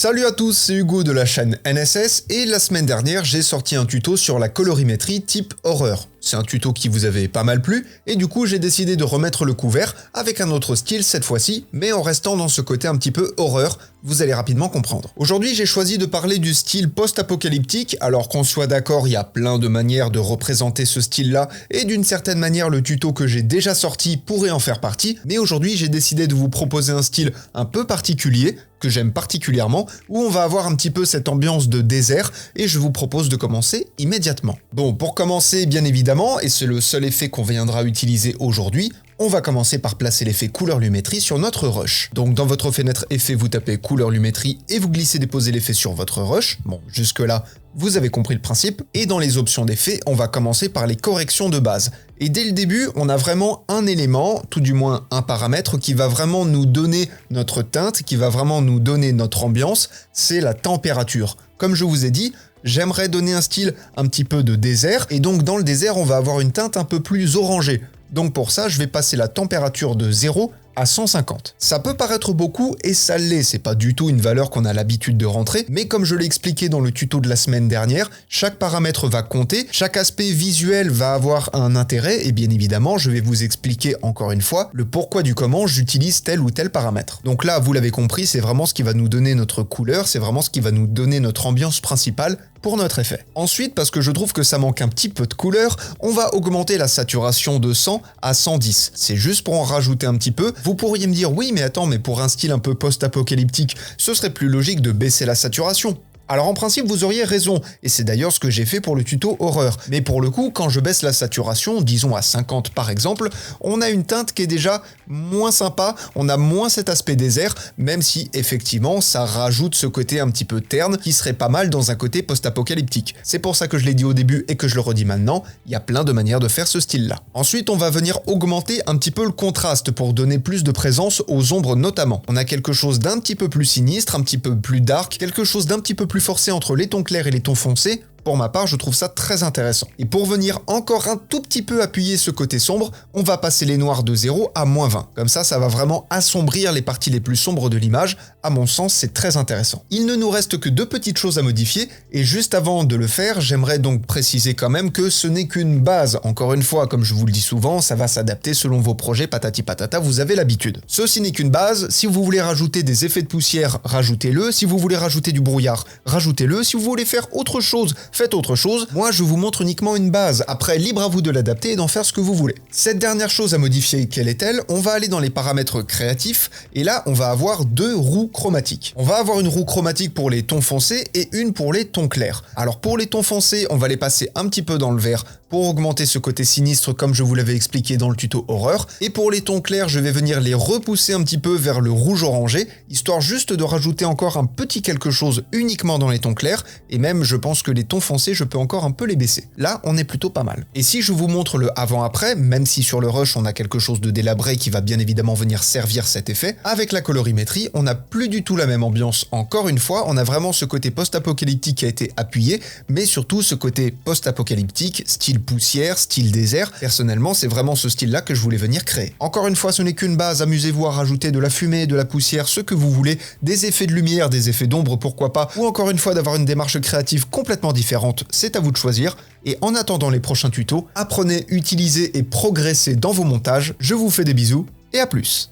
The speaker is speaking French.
Salut à tous, c'est Hugo de la chaîne NSS et la semaine dernière j'ai sorti un tuto sur la colorimétrie type horreur. C'est un tuto qui vous avait pas mal plu et du coup j'ai décidé de remettre le couvert avec un autre style cette fois-ci, mais en restant dans ce côté un petit peu horreur, vous allez rapidement comprendre. Aujourd'hui j'ai choisi de parler du style post-apocalyptique, alors qu'on soit d'accord, il y a plein de manières de représenter ce style-là et d'une certaine manière le tuto que j'ai déjà sorti pourrait en faire partie, mais aujourd'hui j'ai décidé de vous proposer un style un peu particulier, que j'aime particulièrement, où on va avoir un petit peu cette ambiance de désert, et je vous propose de commencer immédiatement. Bon, pour commencer, bien évidemment, et c'est le seul effet qu'on viendra utiliser aujourd'hui, on va commencer par placer l'effet couleur lumétrie sur notre rush. Donc dans votre fenêtre effet, vous tapez couleur lumétrie et vous glissez-déposez l'effet sur votre rush. Bon, jusque-là, vous avez compris le principe. Et dans les options d'effet, on va commencer par les corrections de base. Et dès le début, on a vraiment un élément, tout du moins un paramètre, qui va vraiment nous donner notre teinte, qui va vraiment nous donner notre ambiance, c'est la température. Comme je vous ai dit, j'aimerais donner un style un petit peu de désert, et donc dans le désert, on va avoir une teinte un peu plus orangée. Donc pour ça, je vais passer la température de 0 à 150. Ça peut paraître beaucoup et ça l'est, c'est pas du tout une valeur qu'on a l'habitude de rentrer, mais comme je l'ai expliqué dans le tuto de la semaine dernière, chaque paramètre va compter, chaque aspect visuel va avoir un intérêt et bien évidemment, je vais vous expliquer encore une fois le pourquoi du comment j'utilise tel ou tel paramètre. Donc là, vous l'avez compris, c'est vraiment ce qui va nous donner notre couleur, c'est vraiment ce qui va nous donner notre ambiance principale pour notre effet. Ensuite, parce que je trouve que ça manque un petit peu de couleur, on va augmenter la saturation de 100 à 110. C'est juste pour en rajouter un petit peu. Vous pourriez me dire, oui, mais attends, mais pour un style un peu post-apocalyptique, ce serait plus logique de baisser la saturation. Alors en principe, vous auriez raison, et c'est d'ailleurs ce que j'ai fait pour le tuto horreur. Mais pour le coup, quand je baisse la saturation, disons à 50 par exemple, on a une teinte qui est déjà moins sympa, on a moins cet aspect désert, même si effectivement ça rajoute ce côté un petit peu terne qui serait pas mal dans un côté post-apocalyptique. C'est pour ça que je l'ai dit au début et que je le redis maintenant, il y a plein de manières de faire ce style-là. Ensuite, on va venir augmenter un petit peu le contraste pour donner plus de présence aux ombres notamment. On a quelque chose d'un petit peu plus sinistre, un petit peu plus dark, quelque chose d'un petit peu plus forcé entre les tons clairs et les tons foncés. Pour ma part, je trouve ça très intéressant. Et pour venir encore un tout petit peu appuyer ce côté sombre, on va passer les noirs de 0 à -20. Comme ça va vraiment assombrir les parties les plus sombres de l'image. À mon sens, c'est très intéressant. Il ne nous reste que deux petites choses à modifier, et juste avant de le faire, j'aimerais donc préciser quand même que ce n'est qu'une base. Encore une fois, comme je vous le dis souvent, ça va s'adapter selon vos projets, patati patata, vous avez l'habitude. Ceci n'est qu'une base, si vous voulez rajouter des effets de poussière, rajoutez-le. Si vous voulez rajouter du brouillard, rajoutez-le. Si vous voulez faire autre chose, faites autre chose. Moi, je vous montre uniquement une base. Après, libre à vous de l'adapter et d'en faire ce que vous voulez. Cette dernière chose à modifier, quelle est-elle? On va aller dans les paramètres créatifs, et là, on va avoir deux roues chromatiques. On va avoir une roue chromatique pour les tons foncés et une pour les tons clairs. Alors pour les tons foncés, on va les passer un petit peu dans le vert pour augmenter ce côté sinistre comme je vous l'avais expliqué dans le tuto horreur. Et pour les tons clairs, je vais venir les repousser un petit peu vers le rouge orangé, histoire juste de rajouter encore un petit quelque chose uniquement dans les tons clairs, et même je pense que les tons foncés, je peux encore un peu les baisser. Là, on est plutôt pas mal. Et si je vous montre le avant-après, même si sur le rush on a quelque chose de délabré qui va bien évidemment venir servir cet effet, avec la colorimétrie, on n'a plus du tout la même ambiance. Encore une fois, on a vraiment ce côté post-apocalyptique qui a été appuyé, mais surtout ce côté post-apocalyptique, style poussière, style désert. Personnellement, c'est vraiment ce style-là que je voulais venir créer. Encore une fois, ce n'est qu'une base, amusez-vous à rajouter de la fumée, de la poussière, ce que vous voulez, des effets de lumière, des effets d'ombre, pourquoi pas, ou encore une fois d'avoir une démarche créative complètement différente, c'est à vous de choisir. Et en attendant les prochains tutos, apprenez, utilisez et progressez dans vos montages. Je vous fais des bisous et à plus.